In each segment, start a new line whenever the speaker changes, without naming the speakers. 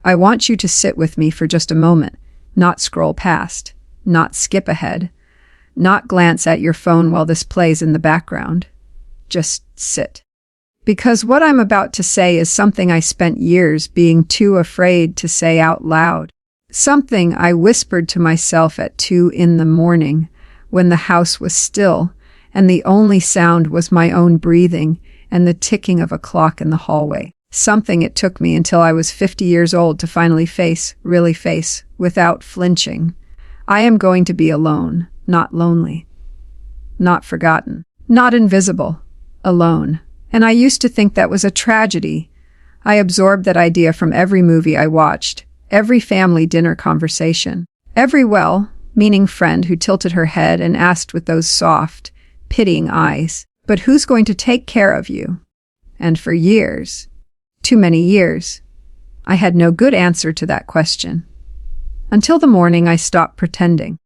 I want you to sit with me for just a moment, not scroll past, not skip ahead, not glance at your phone while this plays in the background. Just sit. Because what I'm about to say is something I spent years being too afraid to say out loud. Something I whispered to myself at 2 a.m. when the house was still, and the only sound was my own breathing and the ticking of a clock in the hallway. Something it took me until I was 50 years old to finally really face, without flinching. I am going to be alone, not lonely, not forgotten, not invisible, alone. And I used to think that was a tragedy. I absorbed that idea from every movie I watched, every family dinner conversation, every well-meaning friend who tilted her head and asked with those soft, pitying eyes, "But who's going to take care of you?" And for years, too many years, I had no good answer to that question. Until the morning I stopped pretending.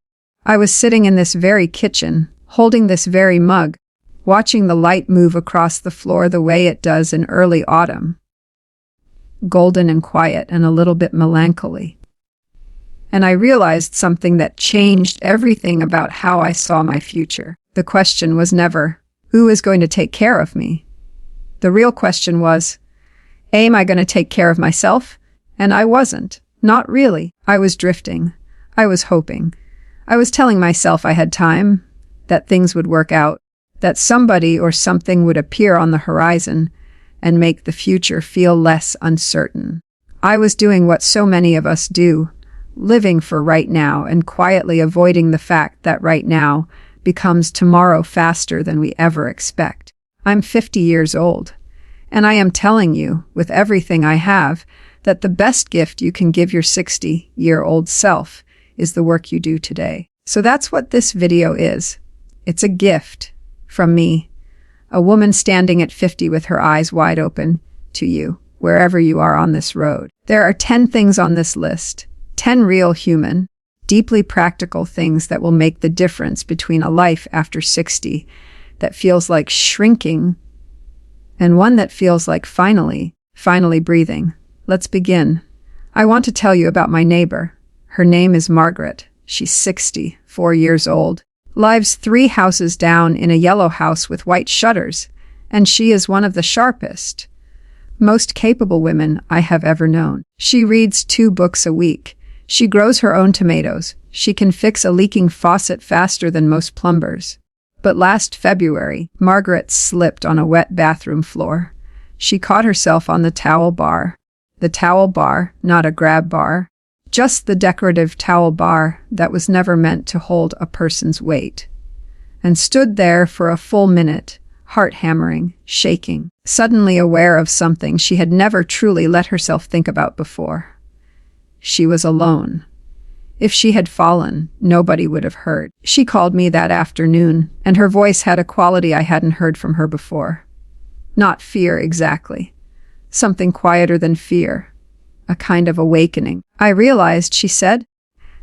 I was sitting in this very kitchen, holding this very mug, watching the light move across the floor the way it does in early autumn. Golden and quiet and a little bit melancholy. And I realized something that changed everything about how I saw my future. The question was never, who is going to take care of me? The real question was, am I going to take care of myself? And I wasn't. Not really. I was drifting. I was hoping. I was telling myself I had time, that things would work out, that somebody or something would appear on the horizon and make the future feel less uncertain. I was doing what so many of us do, living for right now and quietly avoiding the fact that right now becomes tomorrow faster than we ever expect. I'm 50 years old, and I am telling you, with everything I have, that the best gift you can give your 60-year-old self is the work you do today. So that's what this video is. It's a gift from me, a woman standing at 50 with her eyes wide open, to you, wherever you are on this road. There are 10 things on this list, 10 real human, deeply practical things that will make the difference between a life after 60 that feels like shrinking and one that feels like finally breathing. Let's begin. I want to tell you about my neighbor. Her name is Margaret. She's 64 years old. Lives 3 houses down in a yellow house with white shutters, and she is one of the sharpest, most capable women I have ever known. She reads 2 books a week. She grows her own tomatoes. She can fix a leaking faucet faster than most plumbers. But last February, Margaret slipped on a wet bathroom floor. She caught herself on the towel bar. The towel bar, not a grab bar. Just the decorative towel bar that was never meant to hold a person's weight. And stood there for a full minute, heart hammering, shaking, suddenly aware of something she had never truly let herself think about before. She was alone. If she had fallen, nobody would have heard. She called me that afternoon, and her voice had a quality I hadn't heard from her before. Not fear exactly. Something quieter than fear. A kind of awakening. I realized, she said,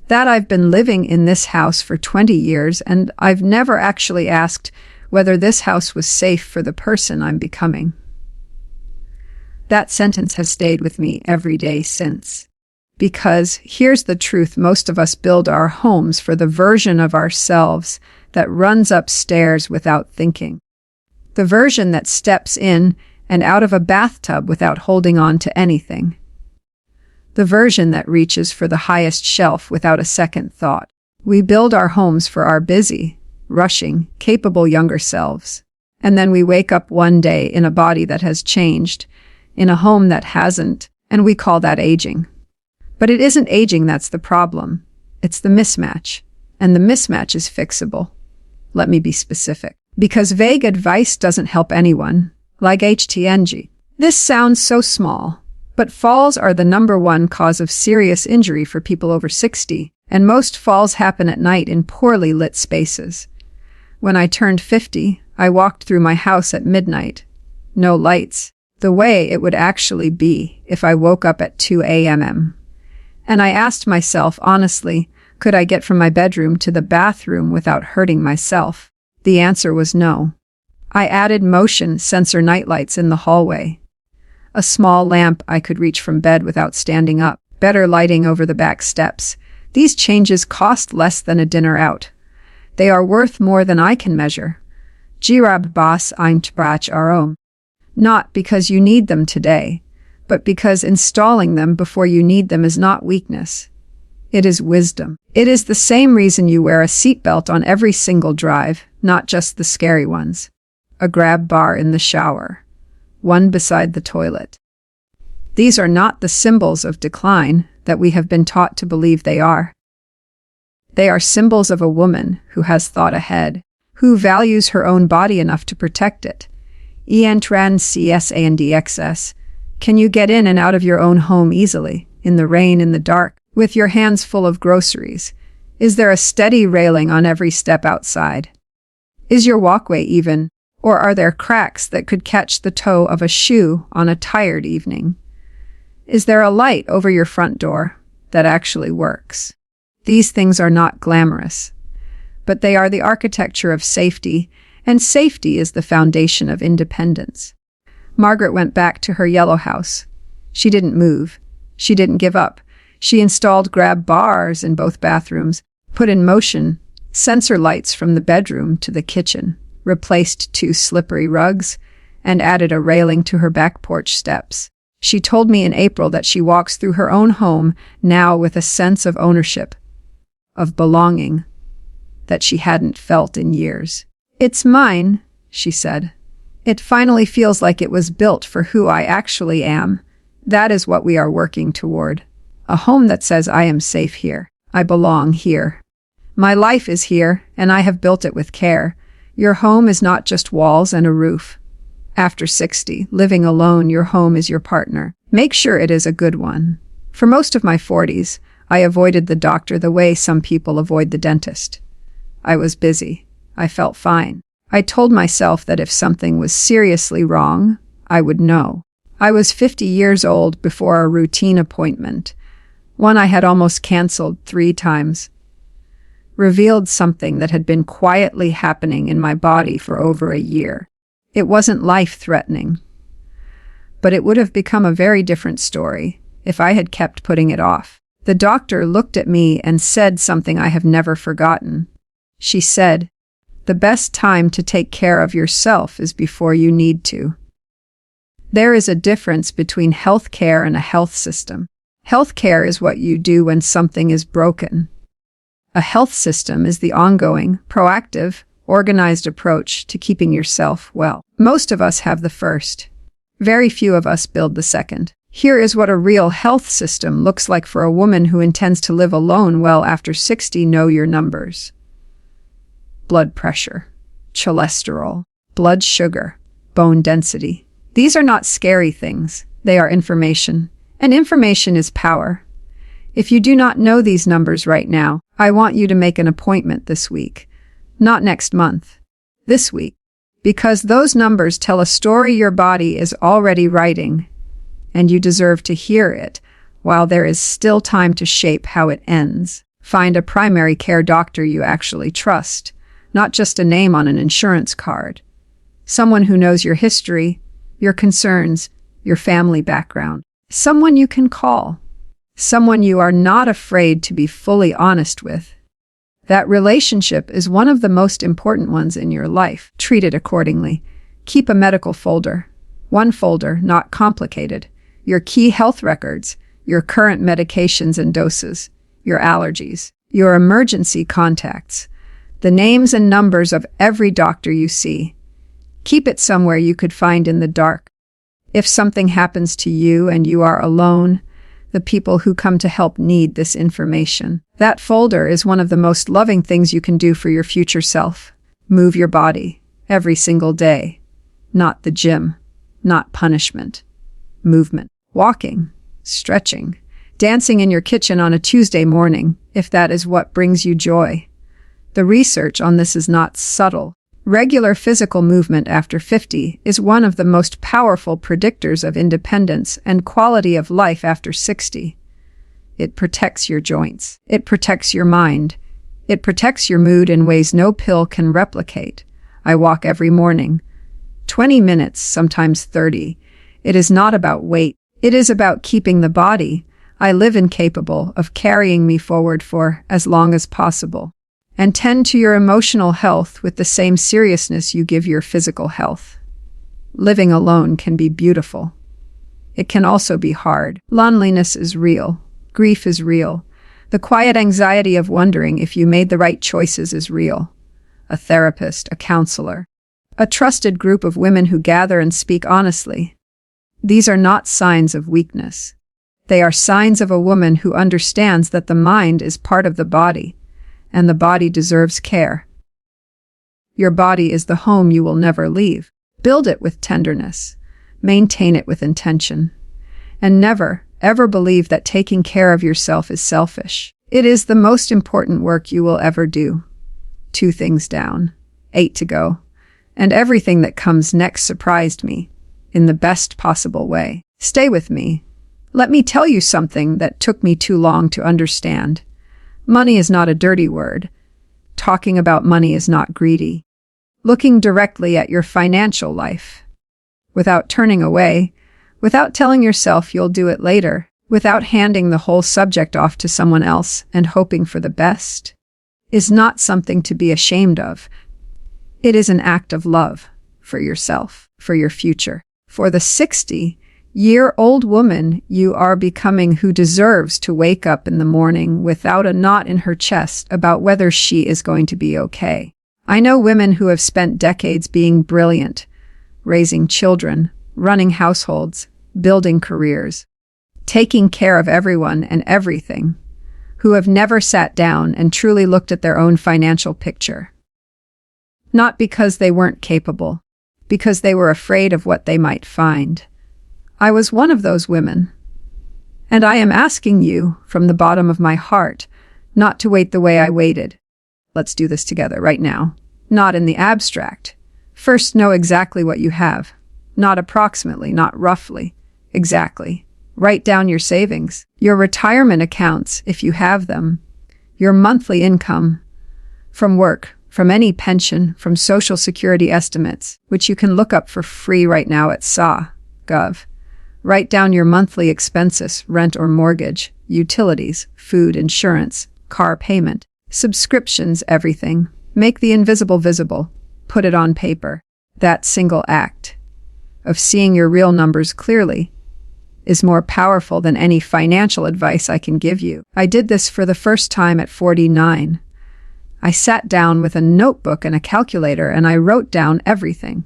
that I've been living in this house for 20 years, and I've never actually asked whether this house was safe for the person I'm becoming. That sentence has stayed with me every day since. Because here's the truth, most of us build our homes for the version of ourselves that runs upstairs without thinking. The version that steps in and out of a bathtub without holding on to anything. The version that reaches for the highest shelf without a second thought. We build our homes for our busy, rushing, capable younger selves. And then we wake up one day in a body that has changed, in a home that hasn't, and we call that aging. But it isn't aging that's the problem. It's the mismatch. And the mismatch is fixable. Let me be specific. Because vague advice doesn't help anyone, like HTNG. This sounds so small. But falls are the #1 cause of serious injury for people over 60, and most falls happen at night in poorly lit spaces. When I turned 50, I walked through my house at midnight. No lights. The way it would actually be if I woke up at 2 a.m. And I asked myself, honestly, could I get from my bedroom to the bathroom without hurting myself? The answer was no. I added motion sensor nightlights in the hallway. A small lamp I could reach from bed without standing up. Better lighting over the back steps. These changes cost less than a dinner out. They are worth more than I can measure. Girab bas ein Tbrach arom. Not because you need them today, but because installing them before you need them is not weakness. It is wisdom. It is the same reason you wear a seatbelt on every single drive, not just the scary ones. A grab bar in the shower. One beside the toilet. These are not the symbols of decline that we have been taught to believe they are. They are symbols of a woman who has thought ahead, who values her own body enough to protect it. Entran CSANDXS. Can you get in and out of your own home easily, in the rain, in the dark, with your hands full of groceries? Is there a steady railing on every step outside? Is your walkway even, or are there cracks that could catch the toe of a shoe on a tired evening? Is there a light over your front door that actually works? These things are not glamorous, but they are the architecture of safety, and safety is the foundation of independence. Margaret went back to her yellow house. She didn't move. She didn't give up. She installed grab bars in both bathrooms, put in motion sensor lights from the bedroom to the kitchen, replaced 2 slippery rugs, and added a railing to her back porch steps. She told me in April that she walks through her own home now with a sense of ownership, of belonging, that she hadn't felt in years. "It's mine," she said. "It finally feels like it was built for who I actually am. That is what we are working toward. A home that says I am safe here. I belong here. My life is here, and I have built it with care. Your home is not just walls and a roof. After 60, living alone, your home is your partner. Make sure it is a good one." For most of my 40s, I avoided the doctor the way some people avoid the dentist. I was busy. I felt fine. I told myself that if something was seriously wrong, I would know. I was 50 years old before a routine appointment, one I had almost canceled 3 times, revealed something that had been quietly happening in my body for over a year. It wasn't life-threatening, but it would have become a very different story if I had kept putting it off. The doctor looked at me and said something I have never forgotten. She said, "The best time to take care of yourself is before you need to." There is a difference between health care and a health system. Health care is what you do when something is broken. A health system is the ongoing, proactive, organized approach to keeping yourself well. Most of us have the first. Very few of us build the second. Here is what a real health system looks like for a woman who intends to live alone well after 60. Know your numbers. Blood pressure, cholesterol, blood sugar, bone density. These are not scary things. They are information. And information is power. If you do not know these numbers right now, I want you to make an appointment this week. Not next month. This week. Because those numbers tell a story your body is already writing, and you deserve to hear it while there is still time to shape how it ends. Find a primary care doctor you actually trust, not just a name on an insurance card. Someone who knows your history, your concerns, your family background. Someone you can call. Someone you are not afraid to be fully honest with. That relationship is one of the most important ones in your life. Treat it accordingly. Keep a medical folder. One folder, not complicated. Your key health records, your current medications and doses, your allergies, your emergency contacts, the names and numbers of every doctor you see. Keep it somewhere you could find in the dark. If something happens to you and you are alone, the people who come to help need this information. That folder is one of the most loving things you can do for your future self. Move your body every single day. Not the gym, not punishment. Movement. Walking, stretching, dancing in your kitchen on a Tuesday morning, if that is what brings you joy. The research on this is not subtle. Regular physical movement after 50 is one of the most powerful predictors of independence and quality of life after 60. It protects your joints. It protects your mind. It protects your mood in ways no pill can replicate. I walk every morning. 20 minutes, sometimes 30. It is not about weight. It is about keeping the body I live in capable of carrying me forward for as long as possible. And tend to your emotional health with the same seriousness you give your physical health. Living alone can be beautiful. It can also be hard. Loneliness is real. Grief is real. The quiet anxiety of wondering if you made the right choices is real. A therapist, a counselor, a trusted group of women who gather and speak honestly. These are not signs of weakness. They are signs of a woman who understands that the mind is part of the body, and the body deserves care. Your body is the home you will never leave. Build it with tenderness. Maintain it with intention. And never, ever believe that taking care of yourself is selfish. It is the most important work you will ever do. 2 things down, 8 to go. And everything that comes next surprised me, in the best possible way. Stay with me. Let me tell you something that took me too long to understand. Money is not a dirty word. Talking about money is not greedy. Looking directly at your financial life, without turning away, without telling yourself you'll do it later, without handing the whole subject off to someone else and hoping for the best, is not something to be ashamed of. It is an act of love for yourself, for your future, for the 60-year-old woman you are becoming who deserves to wake up in the morning without a knot in her chest about whether she is going to be okay. I know women who have spent decades being brilliant, raising children, running households, building careers, taking care of everyone and everything, who have never sat down and truly looked at their own financial picture. Not because they weren't capable, because they were afraid of what they might find. I was one of those women. And I am asking you, from the bottom of my heart, not to wait the way I waited. Let's do this together right now. Not in the abstract. First, know exactly what you have. Not approximately, not roughly. Exactly. Write down your savings, your retirement accounts, if you have them, your monthly income from work, from any pension, from Social Security estimates, which you can look up for free right now at SA.gov. Write down your monthly expenses, rent or mortgage, utilities, food, insurance, car payment, subscriptions, everything. Make the invisible visible. Put it on paper. That single act of seeing your real numbers clearly is more powerful than any financial advice I can give you. I did this for the first time at 49. I sat down with a notebook and a calculator and I wrote down everything.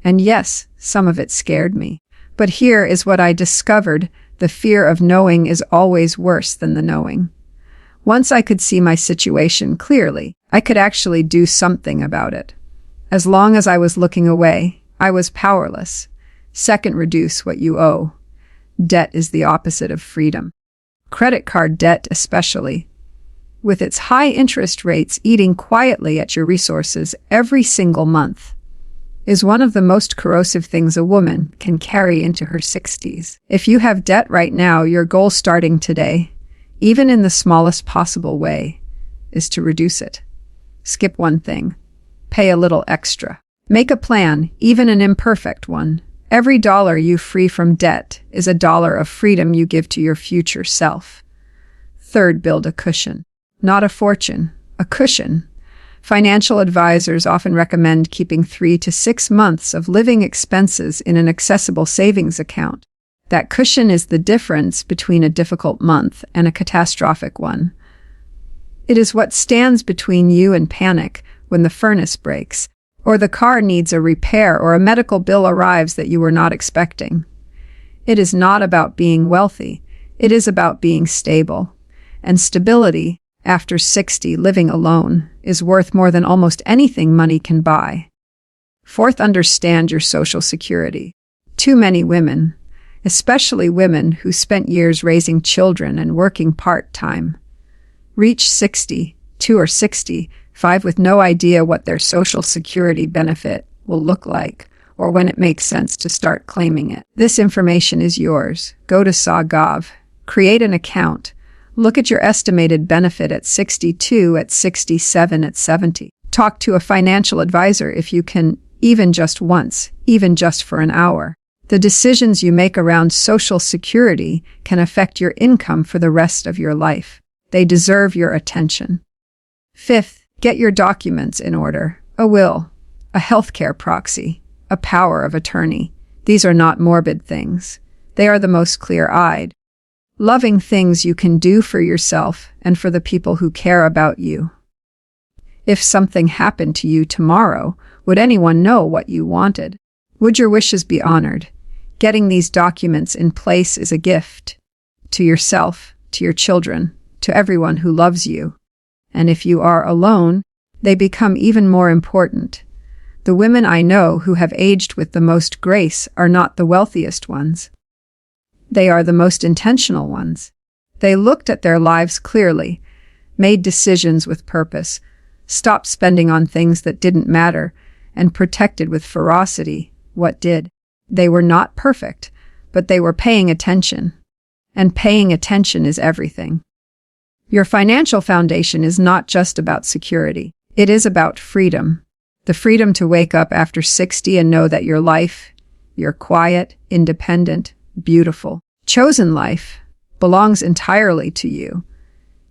And yes, some of it scared me. But here is what I discovered. The fear of knowing is always worse than the knowing. Once I could see my situation clearly, I could actually do something about it. As long as I was looking away, I was powerless. Second, reduce what you owe. Debt is the opposite of freedom. Credit card debt especially, with its high interest rates eating quietly at your resources every single month, is one of the most corrosive things a woman can carry into her 60s. If you have debt right now, your goal starting today, even in the smallest possible way, is to reduce it. Skip one thing. Pay a little extra. Make a plan, even an imperfect one. Every dollar you free from debt is a dollar of freedom you give to your future self. Third, build a cushion. Not a fortune, a cushion. Financial advisors often recommend keeping 3 to 6 months of living expenses in an accessible savings account. That cushion is the difference between a difficult month and a catastrophic one. It is what stands between you and panic when the furnace breaks, or the car needs a repair, or a medical bill arrives that you were not expecting. It is not about being wealthy. It is about being stable. And stability, after 60, living alone, is worth more than almost anything money can buy. Fourth, understand your Social Security. Too many women, especially women who spent years raising children and working part-time, reach 62 or 65 with no idea what their Social Security benefit will look like or when it makes sense to start claiming it. This information is yours. Go to SA.gov, create an account, look at your estimated benefit at 62, at 67, at 70. Talk to a financial advisor if you can, even just once, even just for an hour. The decisions you make around social security can affect your income for the rest of your life. They deserve your attention. Fifth, get your documents in order. A will, a healthcare proxy, a power of attorney. These are not morbid things. They are the most clear-eyed, loving things you can do for yourself and for the people who care about you. If something happened to you tomorrow, would anyone know what you wanted? Would your wishes be honored? Getting these documents in place is a gift to yourself, to your children, to everyone who loves you. And if you are alone, they become even more important. The women I know who have aged with the most grace are not the wealthiest ones. They are the most intentional ones. They looked at their lives clearly, made decisions with purpose, stopped spending on things that didn't matter, and protected with ferocity what did. They were not perfect, but they were paying attention. And paying attention is everything. Your financial foundation is not just about security. It is about freedom. The freedom to wake up after 60 and know that your life, your quiet, independent, beautiful, chosen life, belongs entirely to you.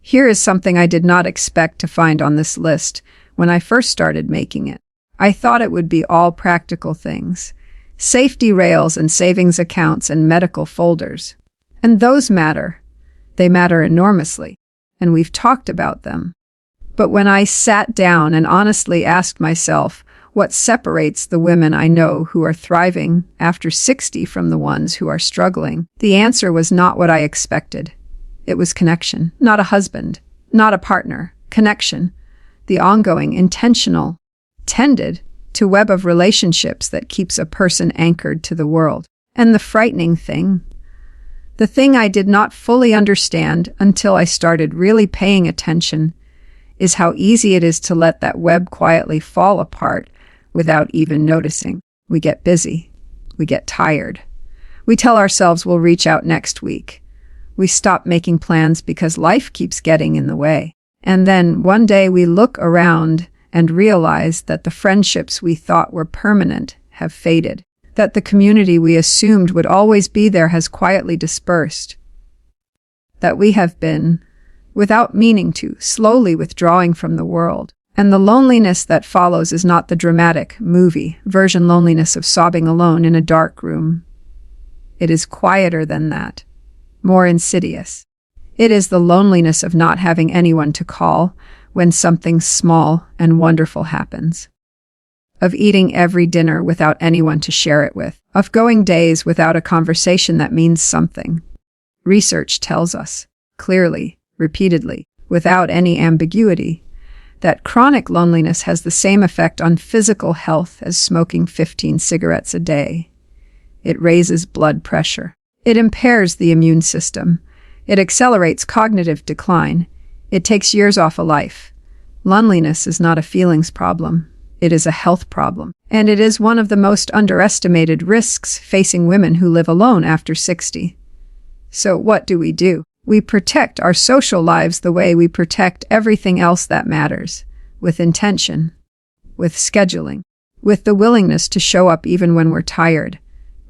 Here is something I did not expect to find on this list when I first started making it. I thought it would be all practical things. Safety rails and savings accounts and medical folders. And those matter. They matter enormously. And we've talked about them. But when I sat down and honestly asked myself what separates the women I know who are thriving after 60 from the ones who are struggling, the answer was not what I expected. It was connection. Not a husband, not a partner. Connection. The ongoing, intentional, tended to web of relationships that keeps a person anchored to the world. And the frightening thing, the thing I did not fully understand until I started really paying attention, is how easy it is to let that web quietly fall apart without even noticing. We get busy. We get tired. We tell ourselves we'll reach out next week. We stop making plans because life keeps getting in the way. And then one day we look around and realize that the friendships we thought were permanent have faded, that the community we assumed would always be there has quietly dispersed, that we have been, without meaning to, slowly withdrawing from the world. And the loneliness that follows is not the dramatic, movie version loneliness of sobbing alone in a dark room. It is quieter than that, more insidious. It is the loneliness of not having anyone to call when something small and wonderful happens, of eating every dinner without anyone to share it with, of going days without a conversation that means something. Research tells us, clearly, repeatedly, without any ambiguity, that chronic loneliness has the same effect on physical health as smoking 15 cigarettes a day. It raises blood pressure. It impairs the immune system. It accelerates cognitive decline. It takes years off a life. Loneliness is not a feelings problem. It is a health problem. And it is one of the most underestimated risks facing women who live alone after 60. So what do? We protect our social lives the way we protect everything else that matters, with intention, with scheduling, with the willingness to show up even when we're tired.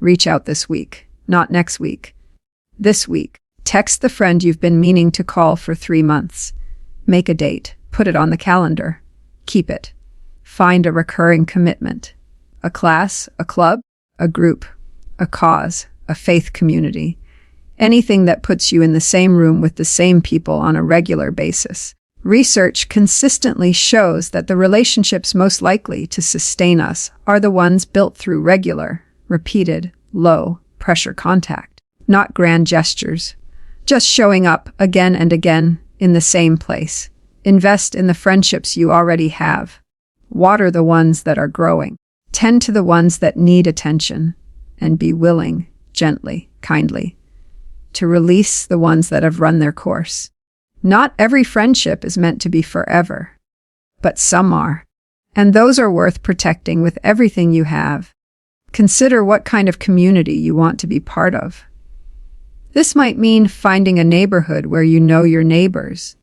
Reach out this week, not next week. This week. Text the friend you've been meaning to call for 3 months. Make a date. Put it on the calendar. Keep it. Find a recurring commitment. A class, a club, a group, a cause, a faith community. Anything that puts you in the same room with the same people on a regular basis. Research consistently shows that the relationships most likely to sustain us are the ones built through regular, repeated, low-pressure contact, not grand gestures. Just showing up again and again in the same place. Invest in the friendships you already have. Water the ones that are growing. Tend to the ones that need attention. And be willing, gently, kindly, to release the ones that have run their course. Not every friendship is meant to be forever, but some are. And those are worth protecting with everything you have. Consider what kind of community you want to be part of. This might mean finding a neighborhood where you know your neighbors.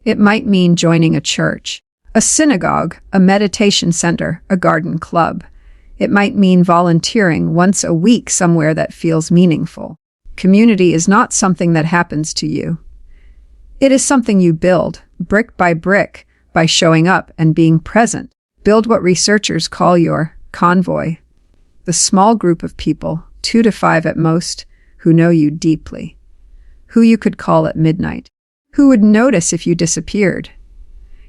It might mean joining a church, a synagogue, a meditation center, a garden club. It might mean volunteering once a week somewhere that feels meaningful. Community is not something that happens to you. It is something you build, brick, by showing up and being present. Build what researchers call your convoy, the small group of people, 2 to 5 at most, who know you deeply, who you could call at midnight, who would notice if you disappeared.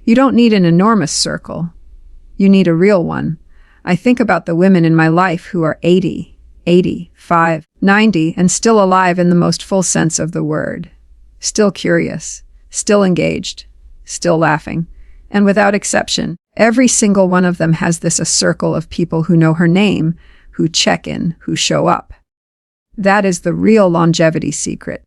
You don't need an enormous circle. You need a real one. I think about the women in my life who are 80, 85, 90, and still alive in the most full sense of the word. Still curious, still engaged, still laughing. And without exception, every single one of them has a circle of people who know her name, who check in, who show up. That is the real longevity secret.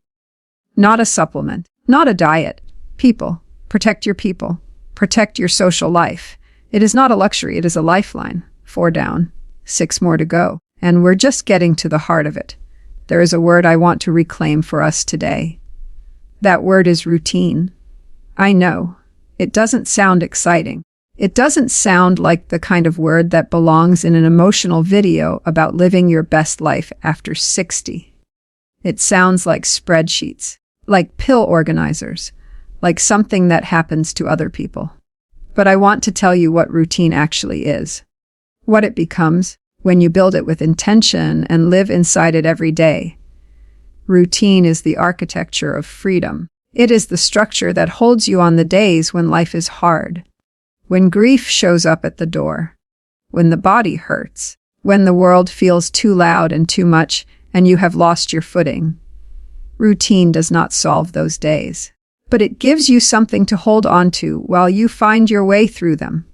Not a supplement, not a diet. People. Protect your people. Protect your social life. It is not a luxury, it is a lifeline. 4 down, 6 more to go. And we're just getting to the heart of it. There is a word I want to reclaim for us today. That word is routine. I know. It doesn't sound exciting. It doesn't sound like the kind of word that belongs in an emotional video about living your best life after 60. It sounds like spreadsheets, like pill organizers, like something that happens to other people. But I want to tell you what routine actually is. What it becomes when you build it with intention and live inside it every day. Routine is the architecture of freedom. It is the structure that holds you on the days when life is hard, when grief shows up at the door, when the body hurts, when the world feels too loud and too much and you have lost your footing. Routine does not solve those days, but it gives you something to hold on to while you find your way through them.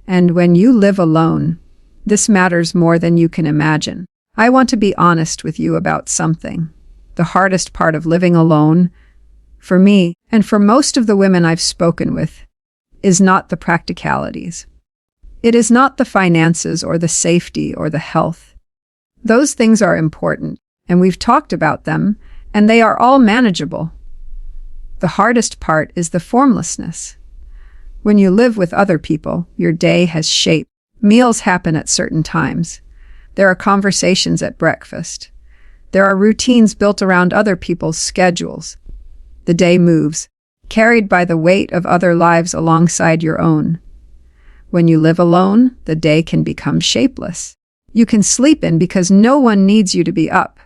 And when you live alone, this matters more than you can imagine. I want to be honest with you about something. The hardest part of living alone, for me, and for most of the women I've spoken with, is not the practicalities. It is not the finances or the safety or the health. Those things are important, and we've talked about them, and they are all manageable. The hardest part is the formlessness. When you live with other people, your day has shape. Meals happen at certain times. There are conversations at breakfast. There are routines built around other people's schedules. The day moves, carried by the weight of other lives alongside your own. When you live alone, the day can become shapeless. You can sleep in because no one needs you to be up.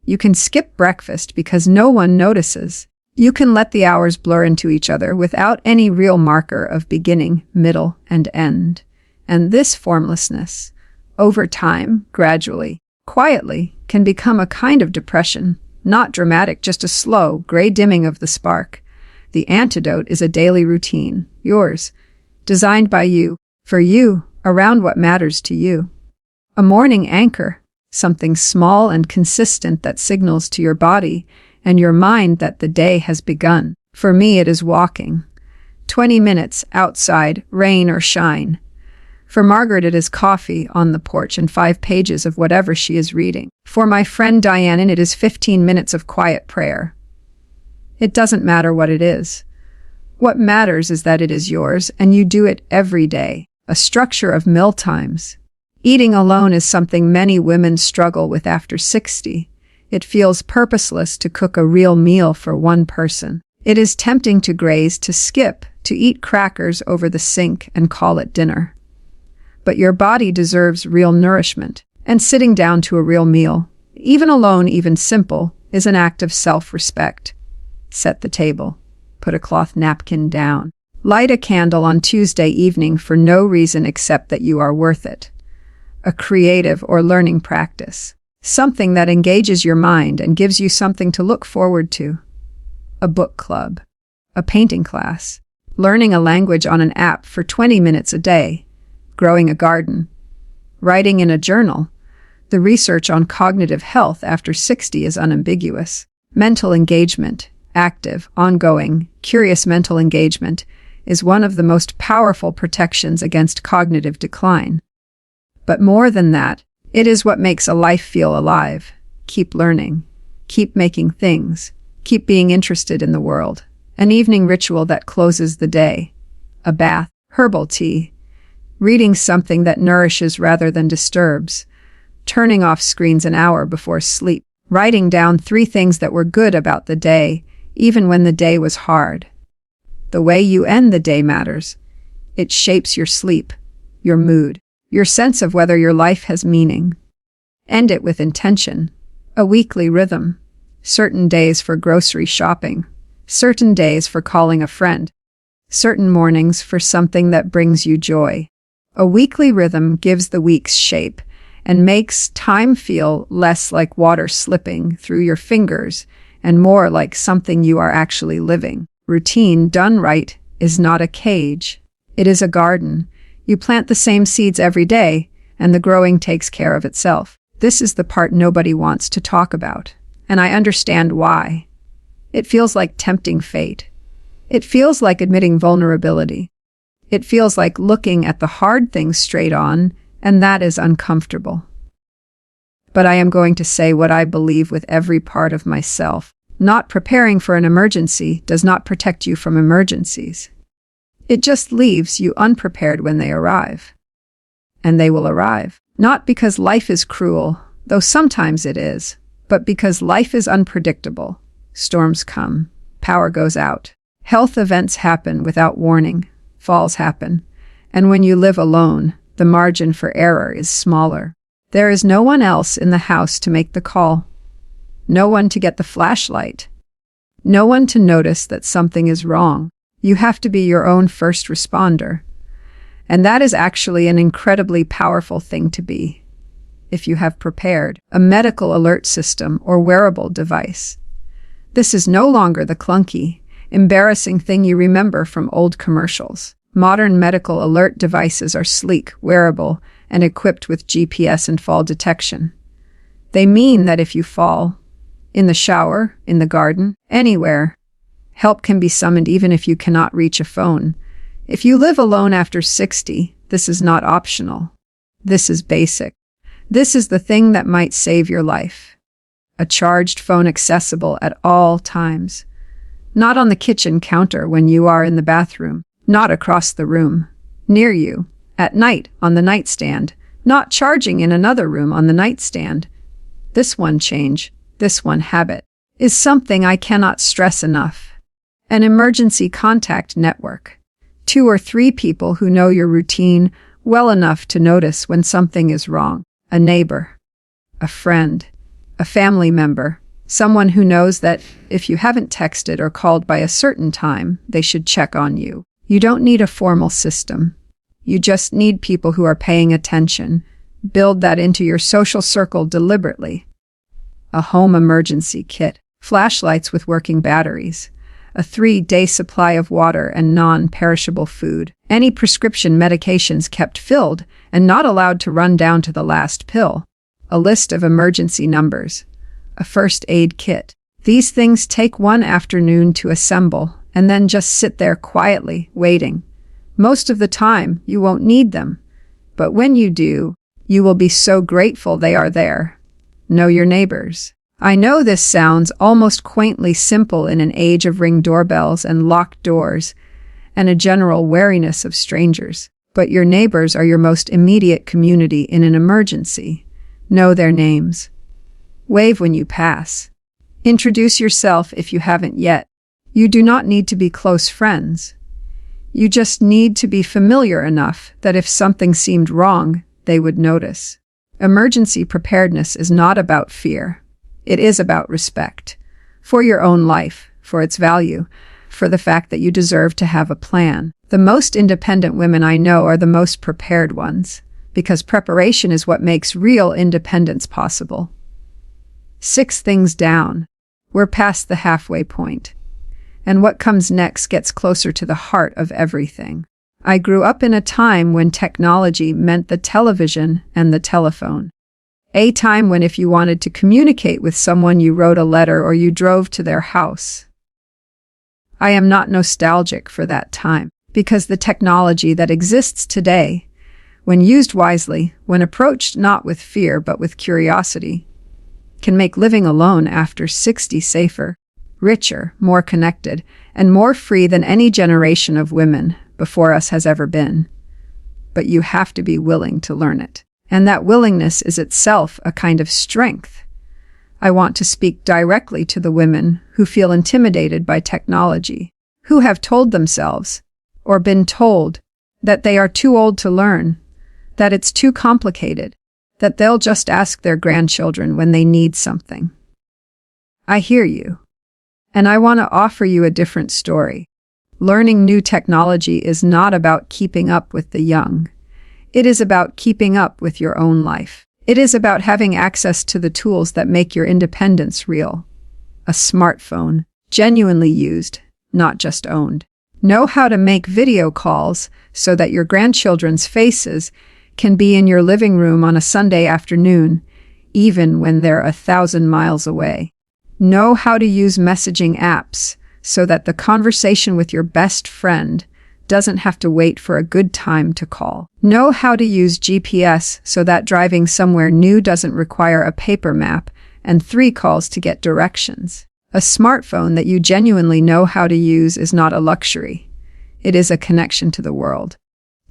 You can skip breakfast because no one notices. You can let the hours blur into each other without any real marker of beginning, middle, and end. And this formlessness, over time, gradually, quietly, can become a kind of depression. Not dramatic, just a slow, gray dimming of the spark. The antidote is a daily routine, yours, designed by you, for you, around what matters to you. A morning anchor, something small and consistent that signals to your body and your mind that the day has begun. For me, it is walking. 20 minutes outside, rain or shine. For Margaret, it is coffee on the porch and 5 pages of whatever she is reading. For my friend Diane, it is 15 minutes of quiet prayer. It doesn't matter what it is. What matters is that it is yours and you do it every day. A structure of meal times. Eating alone is something many women struggle with after 60. It feels purposeless to cook a real meal for one person. It is tempting to graze, to skip, to eat crackers over the sink and call it dinner. But your body deserves real nourishment, and sitting down to a real meal, even alone, even simple, is an act of self-respect. Set the table. Put a cloth napkin down. Light a candle on Tuesday evening for no reason except that you are worth it. A creative or learning practice. Something that engages your mind and gives you something to look forward to. A book club. A painting class. Learning a language on an app for 20 minutes a day. Growing a garden. Writing in a journal. The research on cognitive health after 60 is unambiguous. Mental engagement, active, ongoing, curious mental engagement, is one of the most powerful protections against cognitive decline. But more than that, it is what makes a life feel alive. Keep learning. Keep making things. Keep being interested in the world. An evening ritual that closes the day. A bath. Herbal tea. reading something that nourishes rather than disturbs, turning off screens an hour before sleep, writing down 3 things that were good about the day, even when the day was hard. The way you end the day matters. It shapes your sleep, your mood, your sense of whether your life has meaning. End it with intention, a weekly rhythm, certain days for grocery shopping, certain days for calling a friend, certain mornings for something that brings you joy. A weekly rhythm gives the weeks shape and makes time feel less like water slipping through your fingers and more like something you are actually living. Routine done right is not a cage. It is a garden. You plant the same seeds every day, and the growing takes care of itself. This is the part nobody wants to talk about, and I understand why. It feels like tempting fate. It feels like admitting vulnerability. It feels like looking at the hard things straight on, and that is uncomfortable. But I am going to say what I believe with every part of myself. Not preparing for an emergency does not protect you from emergencies. It just leaves you unprepared when they arrive. And they will arrive. Not because life is cruel, though sometimes it is, but because life is unpredictable. Storms come. Power goes out. Health events happen without warning. Falls happen. And when you live alone, the margin for error is smaller. There is no one else in the house to make the call. No one to get the flashlight. No one to notice that something is wrong. You have to be your own first responder. And that is actually an incredibly powerful thing to be, if you have prepared a medical alert system or wearable device. This is no longer the clunky, embarrassing thing you remember from old commercials. Modern medical alert devices are sleek, wearable, and equipped with GPS and fall detection. They mean that if you fall, in the shower, in the garden, anywhere, help can be summoned even if you cannot reach a phone. If you live alone after 60, this is not optional. This is basic. This is the thing that might save your life. A charged phone accessible at all times. Not on the kitchen counter when you are in the bathroom. Not across the room. Near you. At night on the nightstand. Not charging in another room on the nightstand. This one change, this one habit, is something I cannot stress enough. An emergency contact network. 2 or 3 people who know your routine well enough to notice when something is wrong. A neighbor, a friend, a family member, someone who knows that if you haven't texted or called by a certain time, they should check on you. You don't need a formal system. You just need people who are paying attention. Build that into your social circle deliberately. A home emergency kit, flashlights with working batteries, a 3-day supply of water and non-perishable food, any prescription medications kept filled and not allowed to run down to the last pill, a list of emergency numbers, a first aid kit. These things take one afternoon to assemble and then just sit there quietly, waiting. Most of the time, you won't need them, but when you do, you will be so grateful they are there. Know your neighbors. I know this sounds almost quaintly simple in an age of ring doorbells and locked doors and a general wariness of strangers, but your neighbors are your most immediate community in an emergency. Know their names. Wave when you pass. Introduce yourself if you haven't yet. You do not need to be close friends. You just need to be familiar enough that if something seemed wrong, they would notice. Emergency preparedness is not about fear. It is about respect. For your own life, for its value, for the fact that you deserve to have a plan. The most independent women I know are the most prepared ones, because preparation is what makes real independence possible. 6 things down. We're past the halfway point. And what comes next gets closer to the heart of everything. I grew up in a time when technology meant the television and the telephone. A time when if you wanted to communicate with someone, you wrote a letter or you drove to their house. I am not nostalgic for that time, because the technology that exists today, when used wisely, when approached not with fear but with curiosity, can make living alone after 60 safer, richer, more connected, and more free than any generation of women before us has ever been. but you have to be willing to learn it. And that willingness is itself a kind of strength. I want to speak directly to the women who feel intimidated by technology, who have told themselves, or been told, that they are too old to learn, that it's too complicated, that they'll just ask their grandchildren when they need something. I hear you. And I want to offer you a different story. Learning new technology is not about keeping up with the young. It is about keeping up with your own life. It is about having access to the tools that make your independence real. A smartphone, genuinely used, not just owned. Know how to make video calls so that your grandchildren's faces can be in your living room on a Sunday afternoon, even when they're 1,000 miles away. Know how to use messaging apps so that the conversation with your best friend doesn't have to wait for a good time to call. Know how to use GPS so that driving somewhere new doesn't require a paper map and 3 calls to get directions. A smartphone that you genuinely know how to use is not a luxury. It is a connection to the world.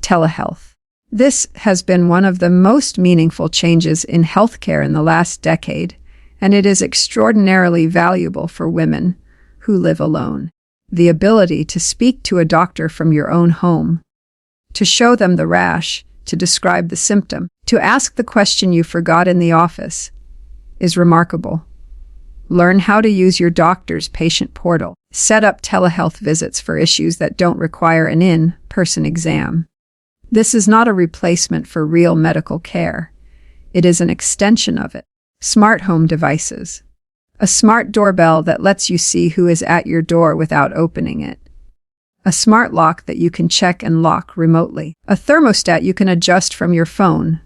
Telehealth. This has been one of the most meaningful changes in healthcare in the last decade, and it is extraordinarily valuable for women who live alone. The ability to speak to a doctor from your own home, to show them the rash, to describe the symptom, to ask the question you forgot in the office, is remarkable. Learn how to use your doctor's patient portal. Set up telehealth visits for issues that don't require an in-person exam. This is not a replacement for real medical care. It is an extension of it. Smart home devices. A smart doorbell that lets you see who is at your door without opening it. A smart lock that you can check and lock remotely. A thermostat you can adjust from your phone.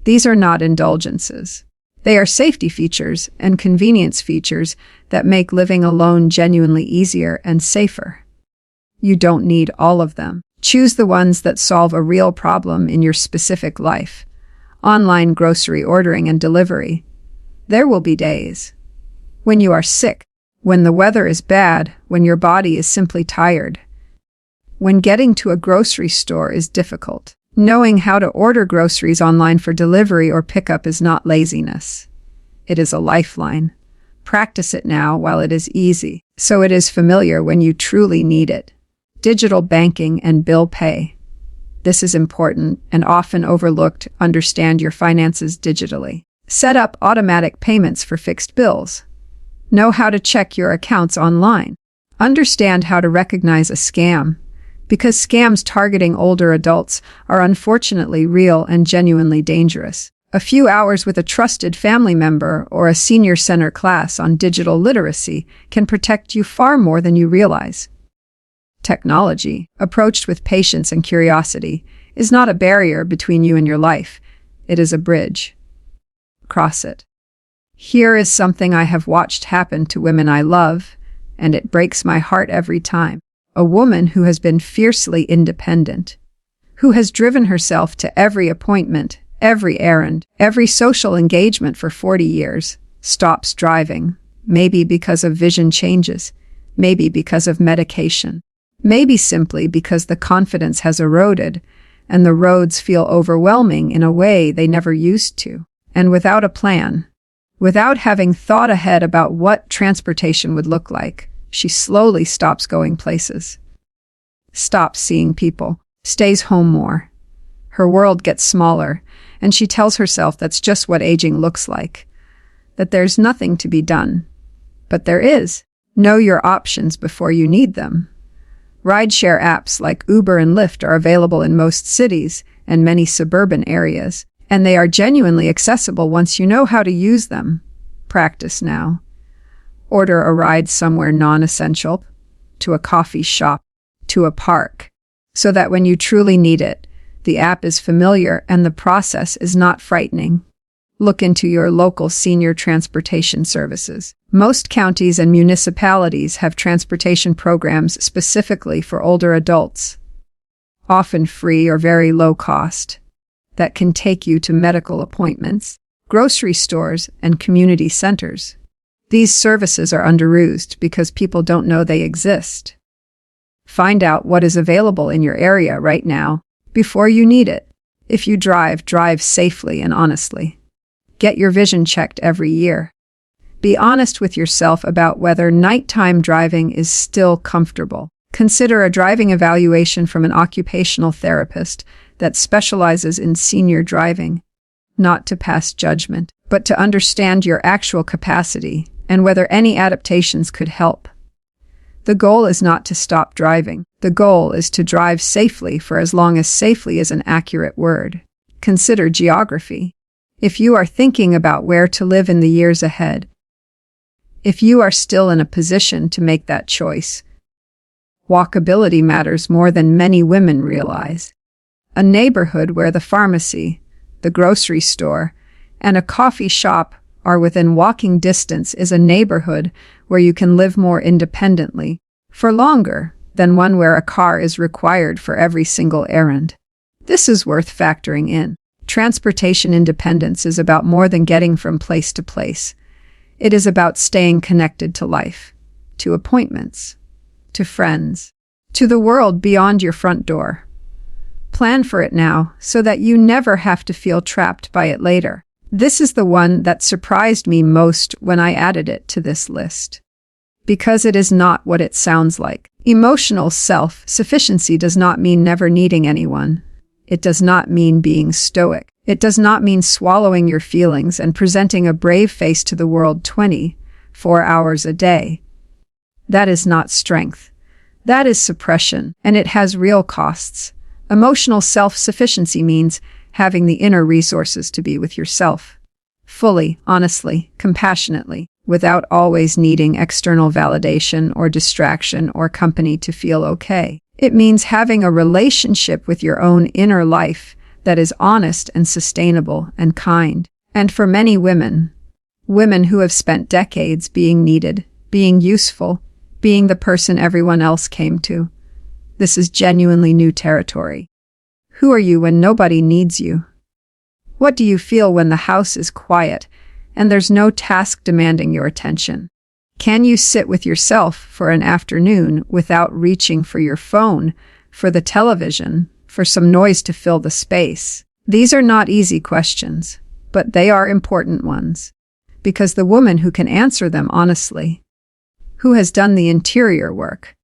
These are not indulgences. They are safety features and convenience features that make living alone genuinely easier and safer. You don't need all of them. Choose the ones that solve a real problem in your specific life. Online grocery ordering and delivery. There will be days when you are sick, when the weather is bad, when your body is simply tired, when getting to a grocery store is difficult. Knowing how to order groceries online for delivery or pickup is not laziness. It is a lifeline. Practice it now while it is easy, so it is familiar when you truly need it. Digital banking and bill pay. This is important and often overlooked. Understand your finances digitally. Set up automatic payments for fixed bills. Know how to check your accounts online. Understand how to recognize a scam, because scams targeting older adults are unfortunately real and genuinely dangerous. A few hours with a trusted family member or a senior center class on digital literacy can protect you far more than you realize. Technology, approached with patience and curiosity, is not a barrier between you and your life. It is a bridge. Cross it. Here is something I have watched happen to women I love, and it breaks my heart every time. A woman who has been fiercely independent, who has driven herself to every appointment, every errand, every social engagement for 40 years, stops driving, maybe because of vision changes, maybe because of medication, maybe simply because the confidence has eroded and the roads feel overwhelming in a way they never used to. And without a plan, without having thought ahead about what transportation would look like, she slowly stops going places, stops seeing people, stays home more. Her world gets smaller, and she tells herself that's just what aging looks like, that there's nothing to be done. But there is. Know your options before you need them. Rideshare apps like Uber and Lyft are available in most cities and many suburban areas, and they are genuinely accessible once you know how to use them. Practice now. Order a ride somewhere non-essential, to a coffee shop, to a park, so that when you truly need it, the app is familiar and the process is not frightening. Look into your local senior transportation services. Most counties and municipalities have transportation programs specifically for older adults, often free or very low cost, that can take you to medical appointments, grocery stores, and community centers. These services are underused because people don't know they exist. Find out what is available in your area right now before you need it. If you drive, drive safely and honestly. Get your vision checked every year. Be honest with yourself about whether nighttime driving is still comfortable. Consider a driving evaluation from an occupational therapist that specializes in senior driving, not to pass judgment, but to understand your actual capacity and whether any adaptations could help. The goal is not to stop driving. The goal is to drive safely for as long as safely is an accurate word. Consider geography. If you are thinking about where to live in the years ahead, if you are still in a position to make that choice, walkability matters more than many women realize. A neighborhood where the pharmacy, the grocery store, and a coffee shop are within walking distance is a neighborhood where you can live more independently, for longer, than one where a car is required for every single errand. This is worth factoring in. Transportation independence is about more than getting from place to place. It is about staying connected to life, to appointments, to friends, to the world beyond your front door. Plan for it now so that you never have to feel trapped by it later. This is the one that surprised me most when I added it to this list. Because it is not what it sounds like. Emotional self-sufficiency does not mean never needing anyone. It does not mean being stoic. It does not mean swallowing your feelings and presenting a brave face to the world 24 hours a day. That is not strength. That is suppression, and it has real costs. Emotional self-sufficiency means having the inner resources to be with yourself, fully, honestly, compassionately, without always needing external validation or distraction or company to feel okay. It means having a relationship with your own inner life that is honest and sustainable and kind. And for many women who have spent decades being needed, being useful, being the person everyone else came to, this is genuinely new territory. Who are you when nobody needs you? What do you feel when the house is quiet and there's no task demanding your attention? Can you sit with yourself for an afternoon without reaching for your phone, for the television, for some noise to fill the space? These are not easy questions, but they are important ones, because the woman who can answer them honestly, who has done the interior work,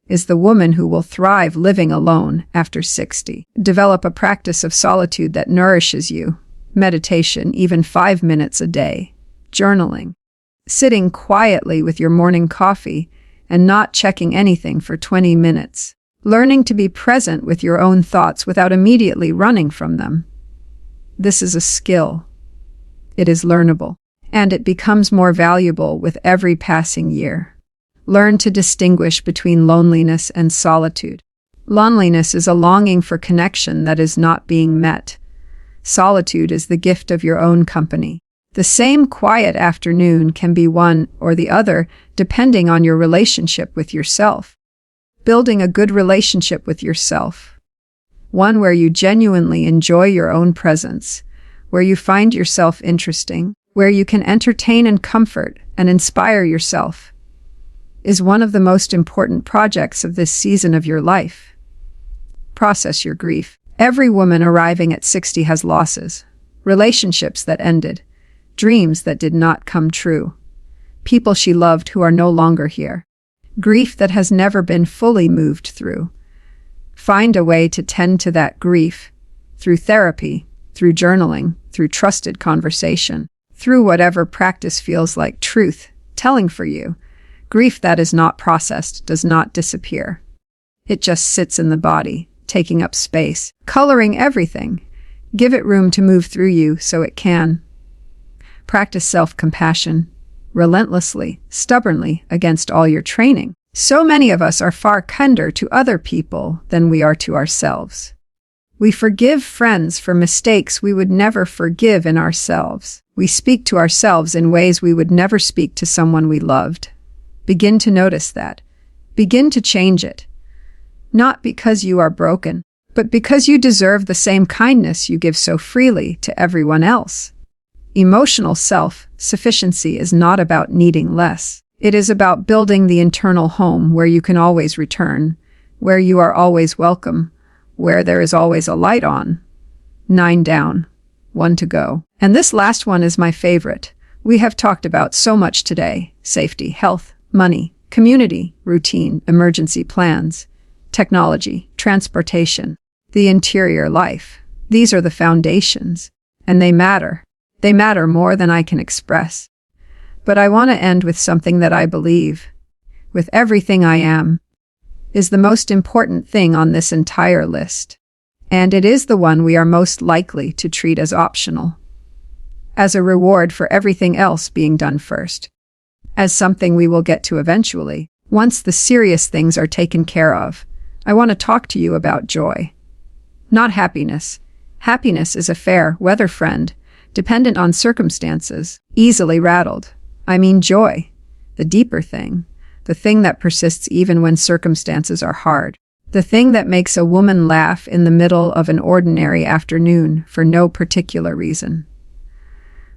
is the woman who will thrive living alone after 60. Develop a practice of solitude that nourishes you. Meditation, even 5 minutes a day. Journaling. Sitting quietly with your morning coffee and not checking anything for 20 minutes. Learning to be present with your own thoughts without immediately running from them. This is a skill. It is learnable, and it becomes more valuable with every passing year. Learn to distinguish between loneliness and solitude. Loneliness is a longing for connection that is not being met. Solitude is the gift of your own company. The same quiet afternoon can be one or the other, depending on your relationship with yourself. Building a good relationship with yourself. One where you genuinely enjoy your own presence, where you find yourself interesting, where you can entertain and comfort and inspire yourself, is one of the most important projects of this season of your life. Process your grief. Every woman arriving at 60 has losses, relationships that ended, dreams that did not come true, people she loved who are no longer here, grief that has never been fully moved through. Find a way to tend to that grief through therapy, through journaling, through trusted conversation, through whatever practice feels like truth telling for you. Grief that is not processed does not disappear. It just sits in the body, taking up space, coloring everything. Give it room to move through you so it can. Practice self-compassion, relentlessly, stubbornly, against all your training. So many of us are far kinder to other people than we are to ourselves. We forgive friends for mistakes we would never forgive in ourselves. We speak to ourselves in ways we would never speak to someone we loved. Begin to notice that. Begin to change it. Not because you are broken, but because you deserve the same kindness you give so freely to everyone else. Emotional self-sufficiency is not about needing less. It is about building the internal home where you can always return, where you are always welcome, where there is always a light on, 9 down, 1 to go. And this last one is my favorite. We have talked about so much today: safety, health, money, community, routine, emergency plans, technology, transportation, the interior life. These are the foundations, and they matter. They matter more than I can express. But I want to end with something that I believe, with everything I am, is the most important thing on this entire list. And it is the one we are most likely to treat as optional, as a reward for everything else being done first, as something we will get to eventually, once the serious things are taken care of. I want to talk to you about joy, not happiness. Happiness is a fair weather friend, dependent on circumstances, easily rattled. I mean joy, the deeper thing, the thing that persists even when circumstances are hard, the thing that makes a woman laugh in the middle of an ordinary afternoon for no particular reason,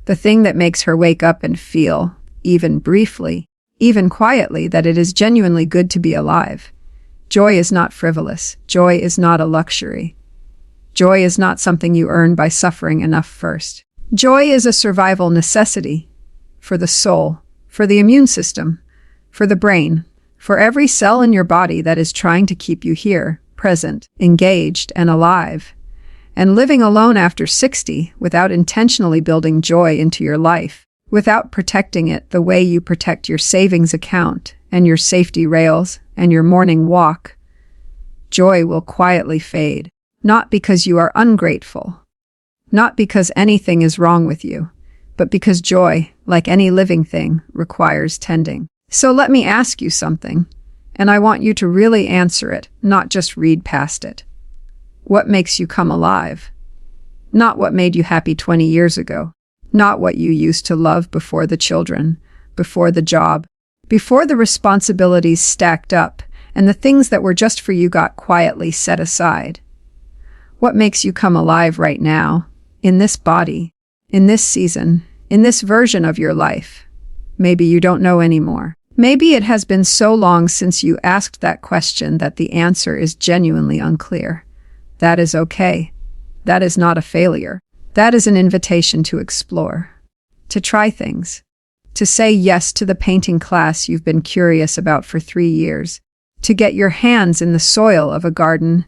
the thing that makes her wake up and feel, even briefly, even quietly, that it is genuinely good to be alive. Joy is not frivolous. Joy is not a luxury. Joy is not something you earn by suffering enough first. Joy is a survival necessity for the soul, for the immune system, for the brain, for every cell in your body that is trying to keep you here, present, engaged, and alive. And living alone after 60 without intentionally building joy into your life, without protecting it the way you protect your savings account and your safety rails and your morning walk, joy will quietly fade. Not because you are ungrateful, not because anything is wrong with you, but because joy, like any living thing, requires tending. So let me ask you something, and I want you to really answer it, not just read past it. What makes you come alive? Not what made you happy 20 years ago, not what you used to love before the children, before the job, before the responsibilities stacked up, and the things that were just for you got quietly set aside. What makes you come alive right now, in this body, in this season, in this version of your life? Maybe you don't know anymore. Maybe it has been so long since you asked that question that the answer is genuinely unclear. That is okay. That is not a failure. That is an invitation to explore, to try things, to say yes to the painting class you've been curious about for 3 years, to get your hands in the soil of a garden,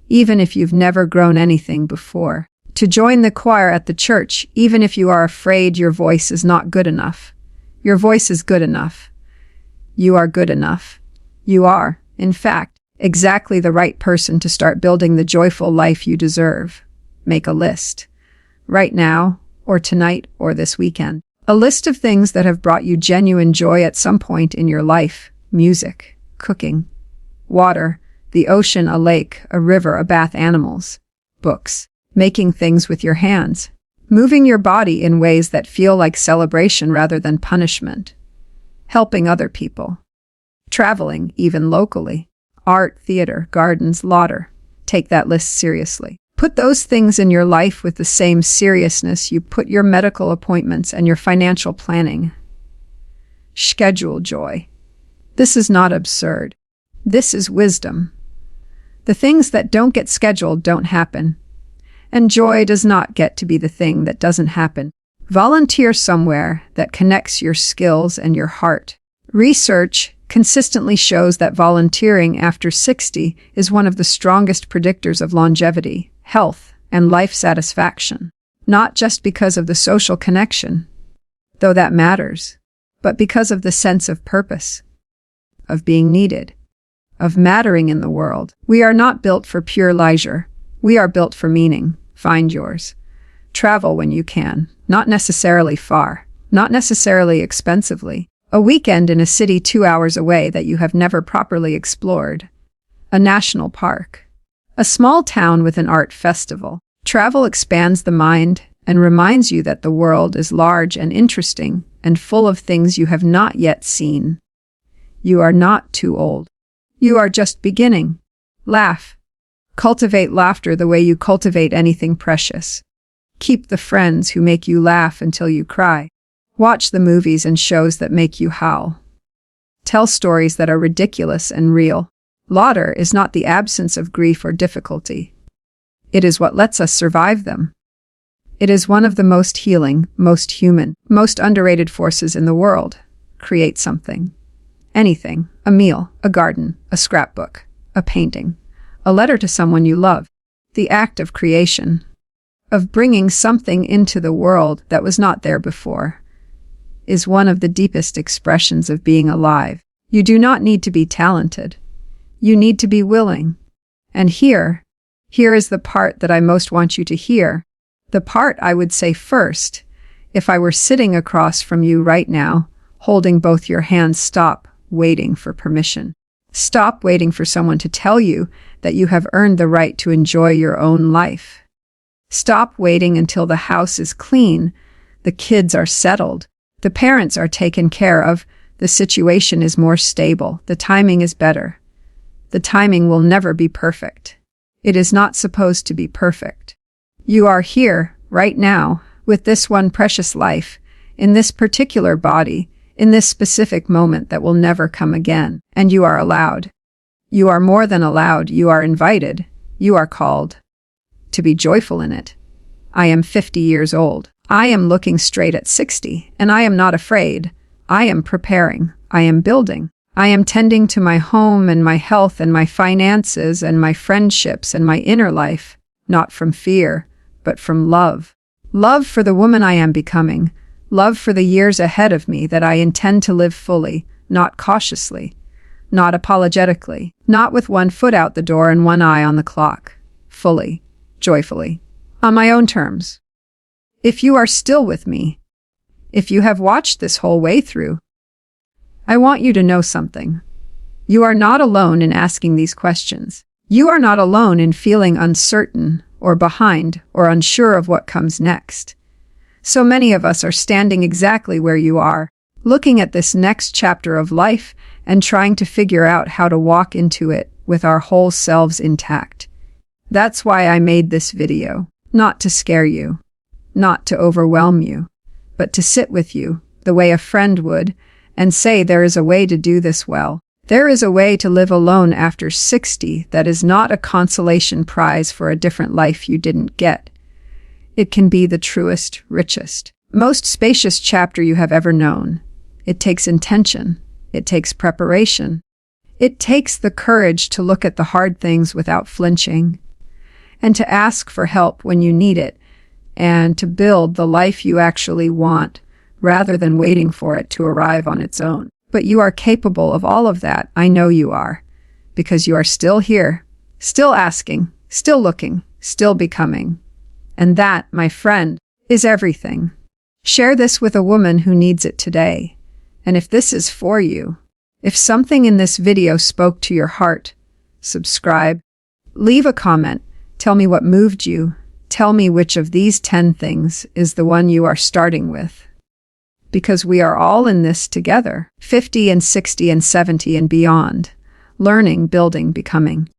even if you've never grown anything before, to join the choir at the church, even if you are afraid your voice is not good enough. Your voice is good enough. You are good enough. You are, in fact, exactly the right person to start building the joyful life you deserve. Make a list. Right now, or tonight, or this weekend. A list of things that have brought you genuine joy at some point in your life. Music, cooking, water, the ocean, a lake, a river, a bath, animals, books, making things with your hands, moving your body in ways that feel like celebration rather than punishment, helping other people, traveling, even locally, art, theater, gardens, laughter. Take that list seriously. Put those things in your life with the same seriousness you put your medical appointments and your financial planning. Schedule joy. This is not absurd. This is wisdom. The things that don't get scheduled don't happen. And joy does not get to be the thing that doesn't happen. Volunteer somewhere that connects your skills and your heart. Research consistently shows that volunteering after 60 is one of the strongest predictors of longevity, health, and life satisfaction. Not just because of the social connection, though that matters, but because of the sense of purpose, of being needed, of mattering in the world. We are not built for pure leisure. We are built for meaning. Find yours. Travel when you can, not necessarily far, not necessarily expensively. A weekend in a city 2 hours away that you have never properly explored. A national park. A small town with an art festival. Travel expands the mind and reminds you that the world is large and interesting and full of things you have not yet seen. You are not too old. You are just beginning. Laugh. Cultivate laughter the way you cultivate anything precious. Keep the friends who make you laugh until you cry. Watch the movies and shows that make you howl. Tell stories that are ridiculous and real. Laughter is not the absence of grief or difficulty. It is what lets us survive them. It is one of the most healing, most human, most underrated forces in the world. Create something. Anything. A meal, a garden, a scrapbook, a painting, a letter to someone you love. The act of creation, of bringing something into the world that was not there before, is one of the deepest expressions of being alive. You do not need to be talented. You need to be willing. And here is the part that I most want you to hear. The part I would say first, if I were sitting across from you right now, holding both your hands. Stop waiting for permission. Stop waiting for someone to tell you that you have earned the right to enjoy your own life. Stop waiting until the house is clean, the kids are settled, the parents are taken care of, the situation is more stable, the timing is better. The timing will never be perfect. It is not supposed to be perfect. You are here, right now, with this one precious life, in this particular body, in this specific moment that will never come again, and you are allowed. You are more than allowed, you are invited, you are called to be joyful in it. I am 50 years old. I am looking straight at 60, and I am not afraid. I am preparing. I am building. I am tending to my home and my health and my finances and my friendships and my inner life, not from fear, but from love. Love for the woman I am becoming. Love for the years ahead of me that I intend to live fully, not cautiously, not apologetically, not with one foot out the door and one eye on the clock. Fully, joyfully, on my own terms. If you are still with me, if you have watched this whole way through, I want you to know something. You are not alone in asking these questions. You are not alone in feeling uncertain or behind or unsure of what comes next. So many of us are standing exactly where you are, looking at this next chapter of life and trying to figure out how to walk into it with our whole selves intact. That's why I made this video. Not to scare you, not to overwhelm you, but to sit with you the way a friend would and say there is a way to do this well. There is a way to live alone after 60 that is not a consolation prize for a different life you didn't get. It can be the truest, richest, most spacious chapter you have ever known. It takes intention. It takes preparation. It takes the courage to look at the hard things without flinching, and to ask for help when you need it, and to build the life you actually want, rather than waiting for it to arrive on its own. But you are capable of all of that. I know you are, because you are still here, still asking, still looking, still becoming. And that, my friend, is everything. Share this with a woman who needs it today. And if this is for you, if something in this video spoke to your heart, subscribe, leave a comment, tell me what moved you, tell me which of these 10 things is the one you are starting with. Because we are all in this together, 50 and 60 and 70 and beyond, learning, building, becoming.